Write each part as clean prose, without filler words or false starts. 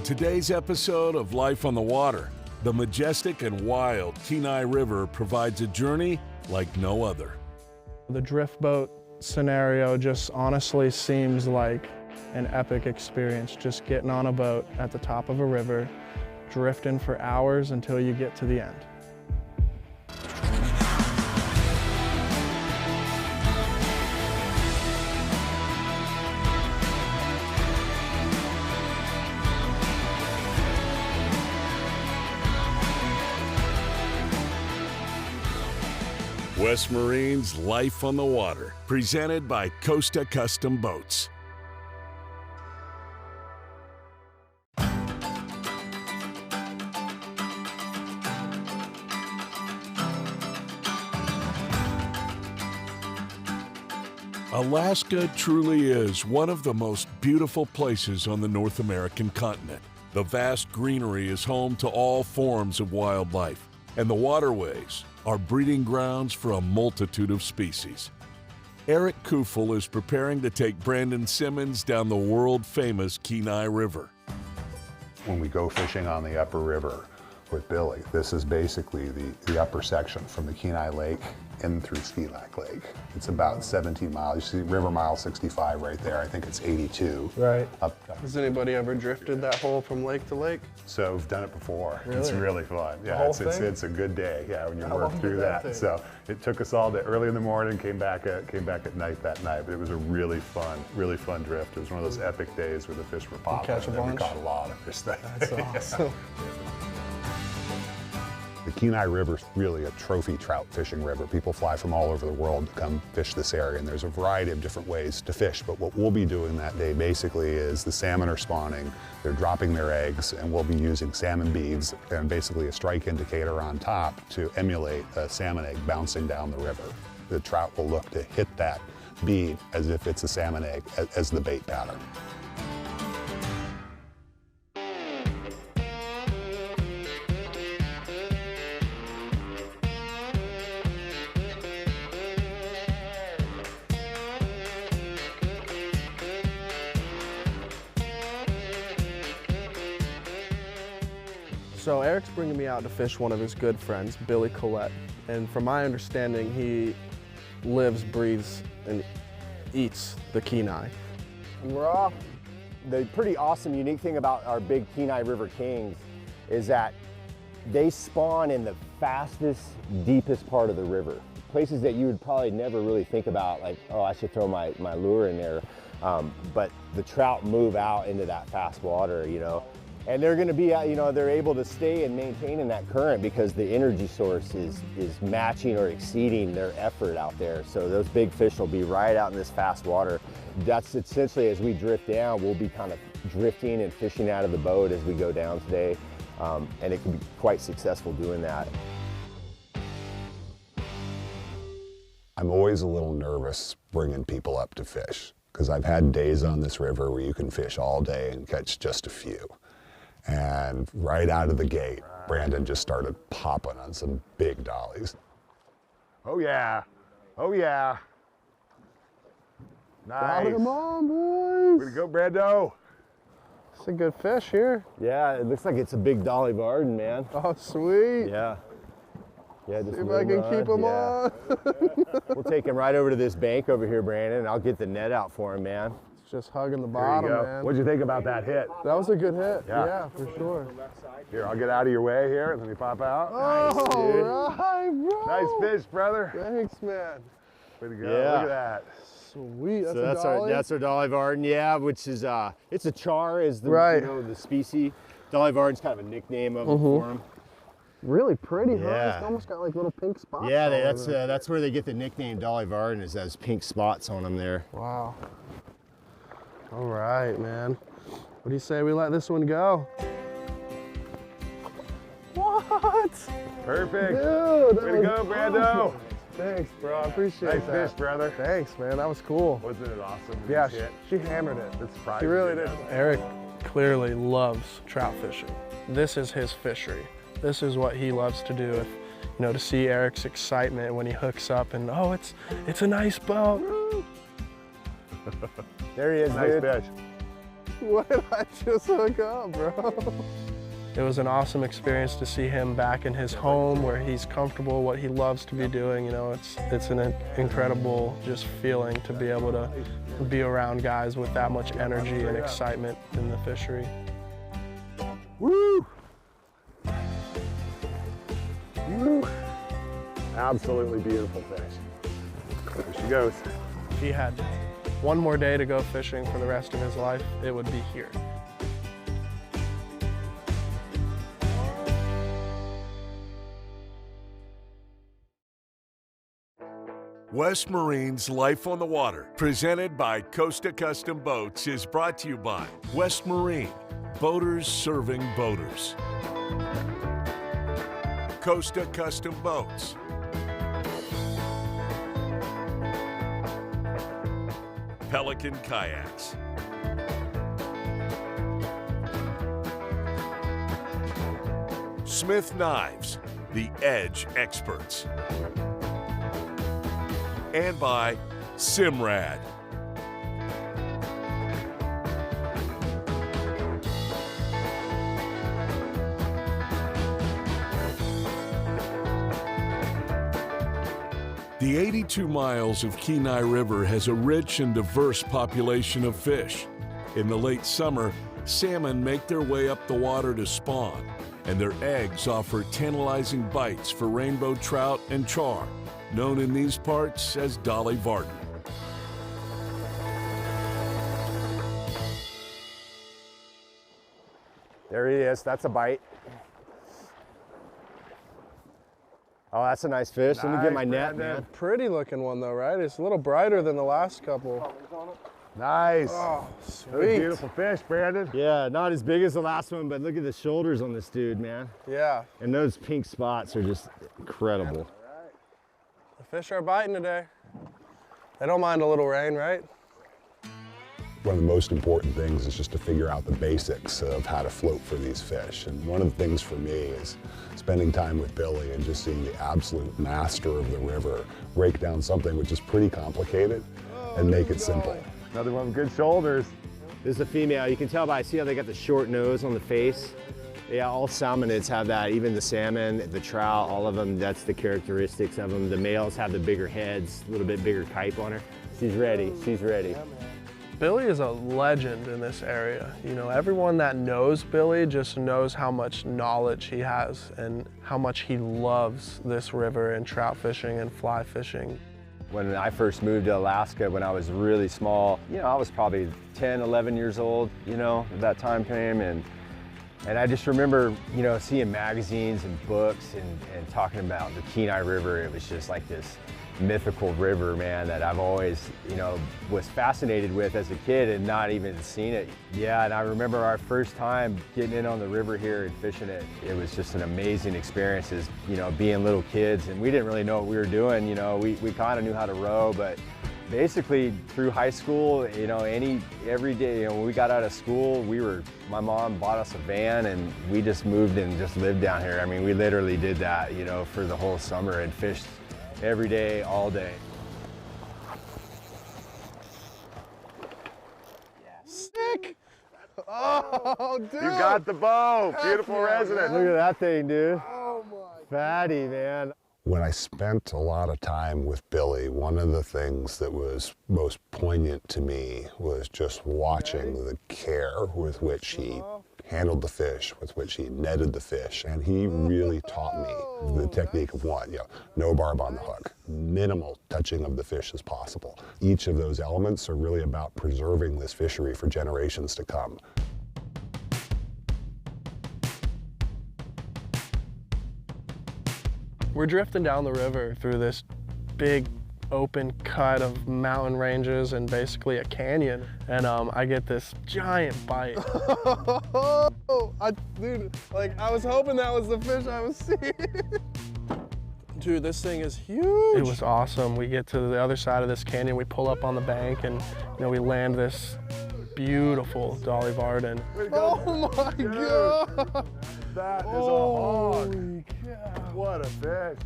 today's episode of Life on the Water, the majestic and wild Kenai River provides a journey like no other. The drift boat scenario just honestly seems like an epic experience, just getting on a boat at the top of a river, drifting for hours until you get to the end. West Marine's Life on the Water, presented by Costa Custom Boats. Alaska truly is one of the most beautiful places on the North American continent. The vast greenery is home to all forms of wildlife, and the waterways are breeding grounds for a multitude of species. Eric Kufel is preparing to take Brandon Simmons down the world-famous Kenai River. When we go fishing on the upper river with Billy, this is basically the upper section from the Kenai Lake in through Ski Lake. It's about 17 miles. You see River Mile 65 right there. I think it's 82. Right. Up. Has anybody ever drifted that hole from lake to lake? So we've done it before. Really? It's really fun. Yeah, it's a good day. Yeah, when you work through that. So it took us all day, early in the morning, came back at night that night. But it was a really fun drift. It was one of those epic days where the fish were popping. Catch a bunch? We caught a lot of fish. That's awesome. The Kenai River is really a trophy trout fishing river. People fly from all over the world to come fish this area, and there's a variety of different ways to fish. But what we'll be doing that day basically is the salmon are spawning, they're dropping their eggs, and we'll be using salmon beads and basically a strike indicator on top to emulate a salmon egg bouncing down the river. The trout will look to hit that bead as if it's a salmon egg as the bait pattern. So Eric's bringing me out to fish one of his good friends, Billy Collette. And from my understanding, he lives, breathes, and eats the Kenai. And we're off. The pretty awesome, unique thing about our big Kenai River Kings is that they spawn in the fastest, deepest part of the river. Places that you would probably never really think about, like, oh, I should throw my lure in there. But the trout move out into that fast water, you know. And they're going to be, they're able to stay and maintain in that current because the energy source is matching or exceeding their effort out there. So those big fish will be right out in this fast water. That's essentially, as we drift down, we'll be kind of drifting and fishing out of the boat as we go down today. And it can be quite successful doing that. I'm always a little nervous bringing people up to fish because I've had days on this river where you can fish all day and catch just a few. And right out of the gate, Brandon just started popping on some big dollies. Oh yeah, oh yeah. Nice. Come on, boys. Way to go, Brando. It's a good fish here. Yeah, it looks like it's a big dolly Varden, man. Oh, sweet. Yeah. Yeah, just See if I can keep him on. We'll take him right over to this bank over here, Brandon, and I'll get the net out for him, man. Just hugging the bottom, man. What'd you think about that hit? That was a good hit. Yeah. Yeah, for sure. Here, I'll get out of your way here. Let me pop out. Oh, right, bro. Nice fish, brother. Thanks, man. Way to go. Yeah. Look at that. Sweet. That's So a dolly? that's our dolly Varden, yeah, which is it's a char is the Right. the species. Dolly Varden's kind of a nickname of it for him. Really pretty, huh? Yeah. It's almost got like little pink spots. Yeah, all that's over it. that's where they get the nickname Dolly Varden, is those pink spots on them there. Wow. All right, man. What do you say we let this one go? What? Perfect. Dude, Way to go, Brando. Thanks, bro. I appreciate Nice that. fish, brother. Thanks, man. That was cool. Wasn't it awesome? Yeah, Shit. she hammered it. It's surprising. She really you did. know. Eric clearly loves trout fishing. This is his fishery. This is what he loves to do. If, you know, to see Eric's excitement when he hooks up and, oh, it's a nice boat. There he is, Nice dude. fish. What did I just hook up, bro? It was an awesome experience to see him back in his home where he's comfortable, what he loves to be doing. You know, it's an incredible just feeling to be able to be around guys with that much energy and excitement in the fishery. Woo! Woo! Absolutely beautiful fish. There she goes. If he had one more day to go fishing for the rest of his life, it would be here. West Marine's Life on the Water, presented by Costa Custom Boats, is brought to you by West Marine, boaters serving boaters. Costa Custom Boats. Pelican Kayaks. Smith Knives, the edge experts. And by Simrad. The 82 miles of Kenai River has a rich and diverse population of fish. In the late summer, salmon make their way up the water to spawn, and their eggs offer tantalizing bites for rainbow trout and char, known in these parts as Dolly Varden. There he is, that's a bite. Oh, that's a nice fish. Let me get my net, man. Pretty looking one though, right? It's a little brighter than the last couple. Nice. Oh, Sweet. Beautiful fish, Brandon. Yeah, not as big as the last one, but look at the shoulders on this dude, man. Yeah. And those pink spots are just incredible. The fish are biting today. They don't mind a little rain, right? One of the most important things is just to figure out the basics of how to float for these fish. And one of the things for me is spending time with Billy and just seeing the absolute master of the river break down something which is pretty complicated and make it simple. Another one with good shoulders. This is a female. You can tell by, see how they got the short nose on the face? Yeah, all salmonids have that. Even the salmon, the trout, all of them, that's the characteristics of them. The males have the bigger heads, a little bit bigger kype on her. She's ready, she's ready. Billy is a legend in this area. You know, everyone that knows Billy just knows how much knowledge he has and how much he loves this river and trout fishing and fly fishing. When I first moved to Alaska when I was really small, you know, I was probably 10, 11 years old, you know, at that time frame. And I just remember, you know, seeing magazines and books and talking about the Kenai River. It was just like this mythical river, man, that I've always, you know, was fascinated with as a kid and not even seen it. Yeah, and I remember our first time getting in on the river here and fishing it. It was just an amazing experience as, you know, being little kids, and we didn't really know what we were doing. You know, we kind of knew how to row, but basically through high school, you know, every day, you know, when we got out of school, my mom bought us a van and we just moved and just lived down here. I mean, we literally did that, you know, for the whole summer and fished every day, all day. Sick! Oh, dude! You got the bow. Beautiful resident. Look at that thing, dude. Oh my. Fatty, man. When I spent a lot of time with Billy, one of the things that was most poignant to me was just watching the care with which he handled the fish, with which he netted the fish. And he really taught me the technique of one, you know, no barb on the hook, minimal touching of the fish as possible. Each of those elements are really about preserving this fishery for generations to come. We're drifting down the river through this big open cut of mountain ranges and basically a canyon, and I get this giant bite. Dude, like I was hoping that was the fish I was seeing. Dude, this thing is huge. It was awesome. We get to the other side of this canyon, we pull up on the bank, and you know, we land this beautiful Dolly Varden. Oh my God! That is Holy cow. What a fish.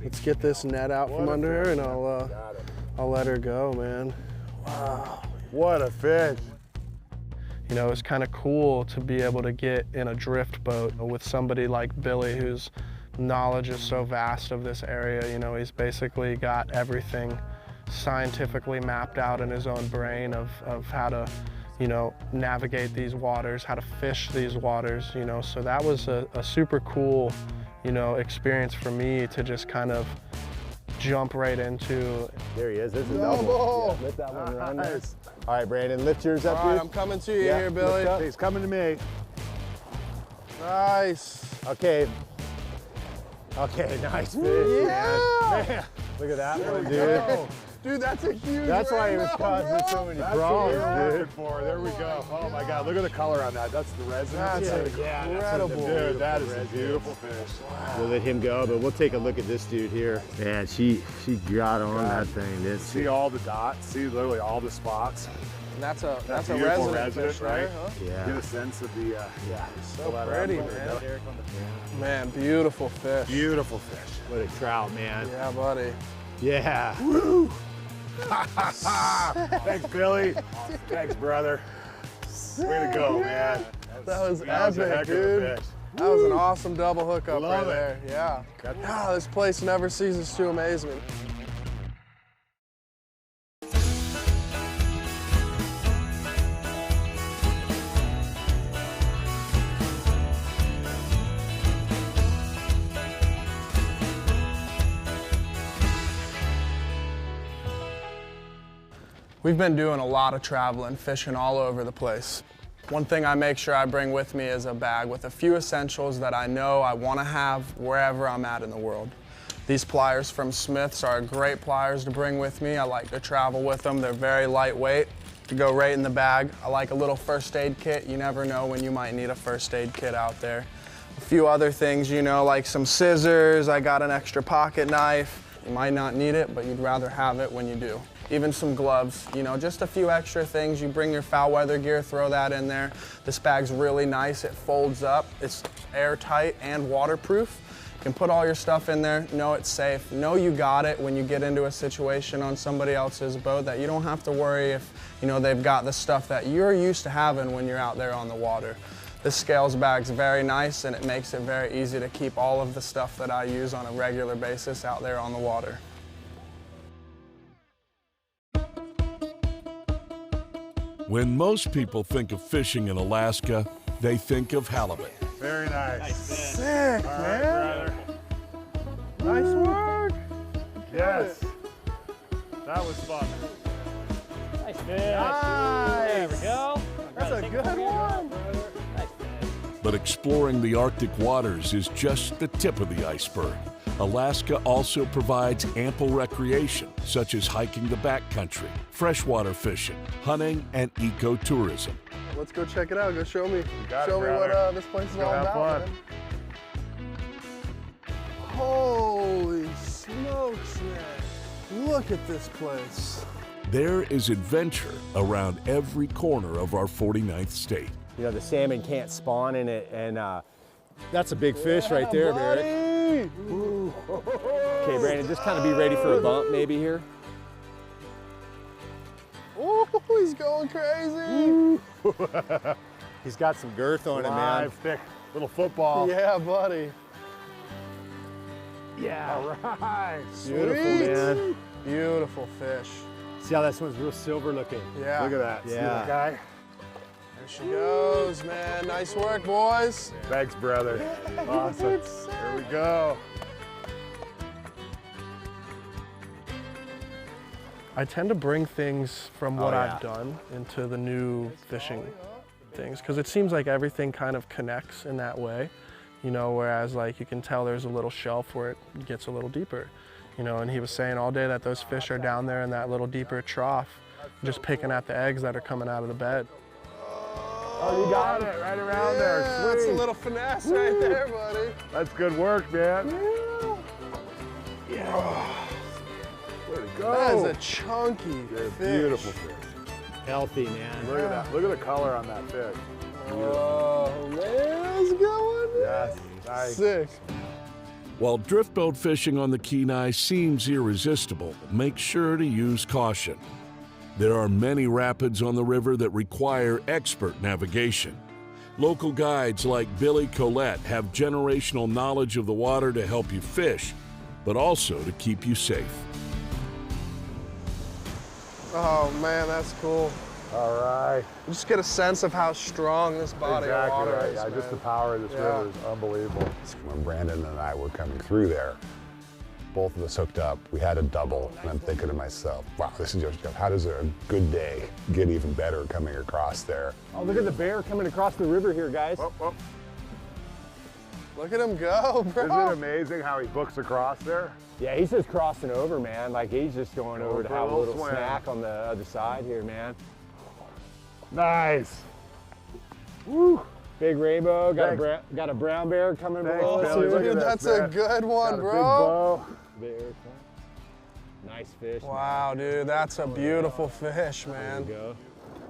Let's get this net out from under her and I'll let her go, man. Wow. What a fish. You know, it's kind of cool to be able to get in a drift boat with somebody like Billy, whose knowledge is so vast of this area. You know, he's basically got everything scientifically mapped out in his own brain of how to, you know, navigate these waters, how to fish these waters, you know. So that was a super cool, you know, experience for me to just kind of jump right into. There he is. There's a double. Yeah, lift that one around there. All right, Brandon, lift yours up. All right, here. I'm coming to you here, Billy. He's coming to me. Nice. Okay. Okay, nice fish. Yeah. Man, look at that one, dude. Go. Dude, that's a huge That's why he was causing so many problems, dude. There we go. Oh my God, look at the color on that. That's the resin. That's incredible. Dude, that is a beautiful fish. We'll let him go, but we'll take a look at this dude here. Man, she got on that thing, didn't she? See all the dots, see literally all the spots. And that's a beautiful resident fish, right? there, huh? Yeah. Get a sense of the, So pretty, man. Man, beautiful fish. Beautiful fish. What a trout, man. Yeah, buddy. Yeah. Woo! Thanks, Billy. Thanks, brother. Way to go, man. That was a heck epic, of a dude. fish. That was an awesome double hookup Love right it. there. Yeah. Ah, this place never ceases to amaze me. We've been doing a lot of traveling, fishing all over the place. One thing I make sure I bring with me is a bag with a few essentials that I know I want to have wherever I'm at in the world. These pliers from Smith's are great pliers to bring with me. I like to travel with them. They're very lightweight to go right in the bag. I like a little first aid kit. You never know when you might need a first aid kit out there. A few other things, you know, like some scissors. I got an extra pocket knife. You might not need it, but you'd rather have it when you do. Even some gloves, you know, just a few extra things. You bring your foul weather gear, throw that in there. This bag's really nice. It folds up. It's airtight and waterproof. You can put all your stuff in there, know it's safe, know you got it when you get into a situation on somebody else's boat, that you don't have to worry if, you know, they've got the stuff that you're used to having when you're out there on the water. This scales bag's very nice, and it makes it very easy to keep all of the stuff that I use on a regular basis out there on the water. When most people think of fishing in Alaska, they think of halibut. Very nice. Sick, All man. right, brother. Nice work. Yes. That was fun. Nice fish. Nice. There we go. That's a good one. Nice fish. But exploring the Arctic waters is just the tip of the iceberg. Alaska also provides ample recreation, such as hiking the backcountry, freshwater fishing, hunting, and ecotourism. Let's go check it out. Go show me. got it, Show me what brother. this place is Go all have about. fun. Man. Holy smokes, man! Look at this place. There is adventure around every corner of our 49th state. You know, the salmon can't spawn in it, and that's a big fish right there, Barrett. Okay, Brandon, just kind of be ready for a bump maybe here. Oh, he's going crazy. He's got some girth on him, man. Live, thick, little football. Yeah, buddy. Yeah. All right. Beautiful, Sweet. man. Beautiful fish. See how this one's real silver looking? Yeah. Look at that. See Yeah. that guy? There she goes, man. Nice work, boys. Thanks, brother. Awesome. Here we go. I tend to bring things from what yeah. I've done into the new fishing things, because it seems like everything kind of connects in that way, you know, whereas like you can tell there's a little shelf where it gets a little deeper, you know, and he was saying all day that those fish are down there in that little deeper trough, just picking at the eggs that are coming out of the bed. Oh, you got it right around there. That's a Sweet. little finesse right there, buddy. That's good work, man. Yeah. Way to That go. is a chunky They're fish. beautiful fish. Healthy, man. Look at that. Look at the color on that fish. Oh, man, that's a good one. Yes. Nice. Sick. While drift boat fishing on the Kenai seems irresistible, make sure to use caution. There are many rapids on the river that require expert navigation. Local guides like Billy Collette have generational knowledge of the water to help you fish, but also to keep you safe. Oh man, that's cool. All right. You just get a sense of how strong this body of water is, man. Just the power of this river is unbelievable. When Brandon and I were coming through there, both of us hooked up. We had a double, and I'm thinking to myself, wow, this is just, how does a good day get even better coming across there? Oh, look at the bear coming across the river here, guys. Look at him go, bro. Isn't it amazing how he books across there? Yeah, he's just crossing over, man. Like he's just going over to for a have a little little swim. snack on the other side here, man. Nice. Woo. Big rainbow, got Thanks. got a brown bear coming Thanks, below us Billy. here. Look at Dude, this, that's a man. good one, Got a bro. big bow. Bear. Nice fish. Wow, dude, that's a beautiful fish, man. There you go.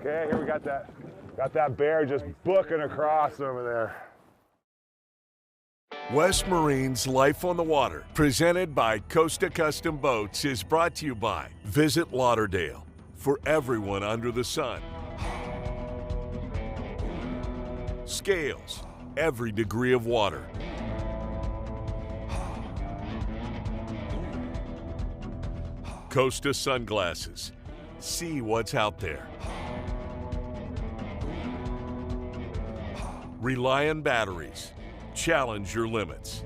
Okay, here we got that bear just booking across over there. West Marine's Life on the Water, presented by Costa Custom Boats, is brought to you by Visit Lauderdale, for everyone under the sun. Scales, every degree of water. Costa Sunglasses, see what's out there. Reliant Batteries, challenge your limits.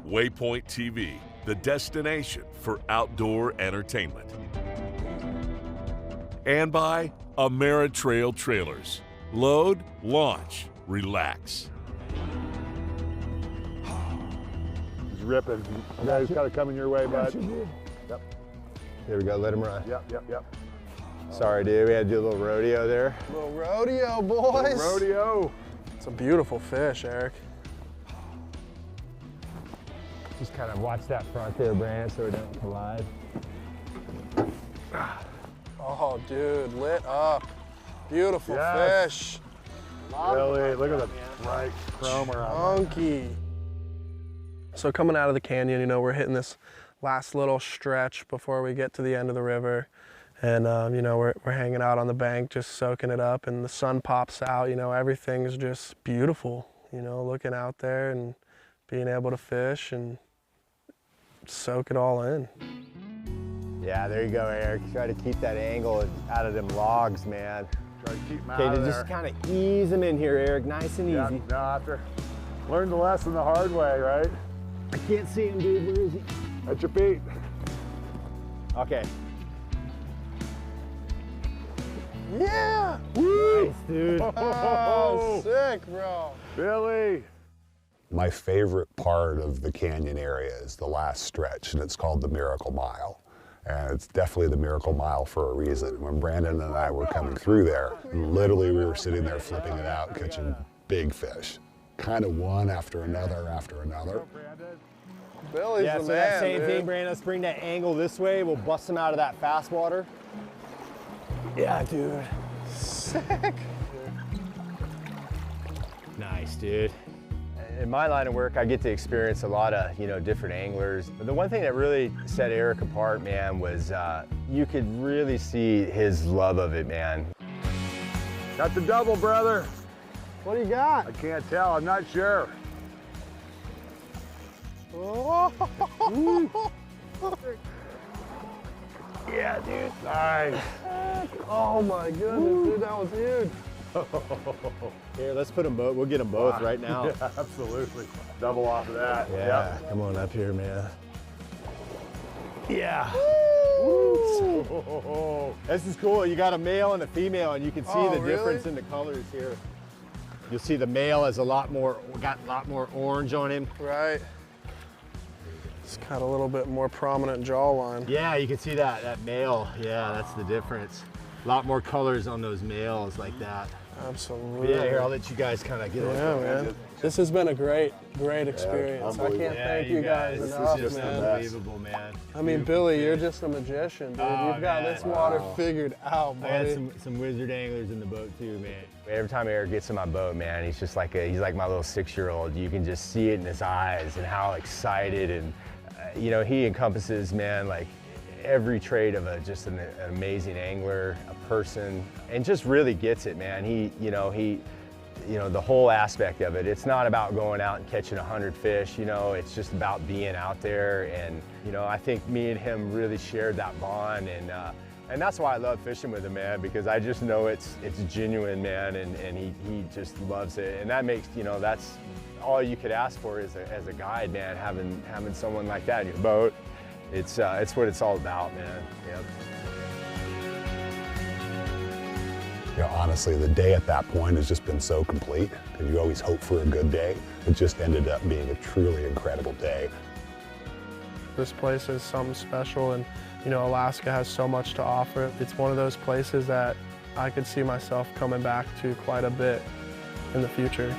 Waypoint TV, the destination for outdoor entertainment. And by Ameritrail Trailers, load, launch, relax. He's ripping. Yeah, he's got it coming your way, bud. Yep, Here we go, let him run. yep. Sorry, dude, we had to do a little rodeo there. Little rodeo, boys. Rodeo. It's a beautiful fish, Eric. Just kind of watch that front there, Brandon, so we don't collide. Oh, dude, lit up. Beautiful Yes. fish. Really, look at the bright chrome around. Funky. So coming out of the canyon, you know, we're hitting this last little stretch before we get to the end of the river. And, you know, we're hanging out on the bank, just soaking it up, and the sun pops out, you know, everything's just beautiful, you know, looking out there and being able to fish and soak it all in. Yeah, there you go, Eric. Try to keep that angle out of them logs, man. Try to keep him Okay, out to of just there. kind of ease them in here, Eric, nice and Yeah, easy. no, after learn the lesson the hard way, right? I can't see him, dude. Where is he? At your feet. Okay. Yeah! Nice, dude. Oh, sick, bro. Billy. My favorite part of the canyon area is the last stretch, and it's called the Miracle Mile. And it's definitely the Miracle Mile for a reason. When Brandon and I were coming through there, literally we were sitting there flipping it out, catching big fish. Kind of one after another after another. Billy's Yeah, the so man, that same dude. thing, Brandon. Let's bring that angle this way. We'll bust them out of that fast water. Yeah, dude. Sick. Nice, dude. In my line of work, I get to experience a lot of, you know, different anglers. But the one thing that really set Eric apart, man, was you could really see his love of it, man. Got the double, brother. What do you got? I can't tell, I'm not sure. Yeah, dude. Nice. Oh my goodness, dude, that was huge. Here, let's put them both. We'll get them both right now. Yeah, absolutely. Double off of that. Yeah, come on up here, man. Yeah. Yep. This is cool. You got a male and a female, and you can see Oh, the really? difference in the colors here. You'll see the male has got a lot more orange on him. Right. It's got a little bit more prominent jawline. Yeah, you can see that male. Yeah, that's the difference. A lot more colors on those males like that. Absolutely. But yeah, here, I'll let you guys kind of get on. Yeah, man. This has been a great experience. I can't thank you guys enough, This is just man. unbelievable, man. I mean, Billy, you're just a magician, dude. Oh, You've got man. this water figured out, I had buddy. some wizard anglers in the boat too, man. Every time Eric gets in my boat, man, he's just like he's like my little 6-year-old. You can just see it in his eyes and how excited and You know, he encompasses, man, like every trait of just an amazing angler, a person, and just really gets it, man. The whole aspect of it. It's not about going out and catching 100 fish, you know, it's just about being out there. And, you know, I think me and him really shared that bond, and that's why I love fishing with him, man, because I just know it's genuine, man, and he just loves it. And that makes, you know, that's all you could ask for as a guide, man, having someone like that in your boat. It's what it's all about, man. Yep. You know, honestly, the day at that point has just been so complete, because you always hope for a good day. It just ended up being a truly incredible day. This place is something special, and you know, Alaska has so much to offer. It's one of those places that I could see myself coming back to quite a bit in the future.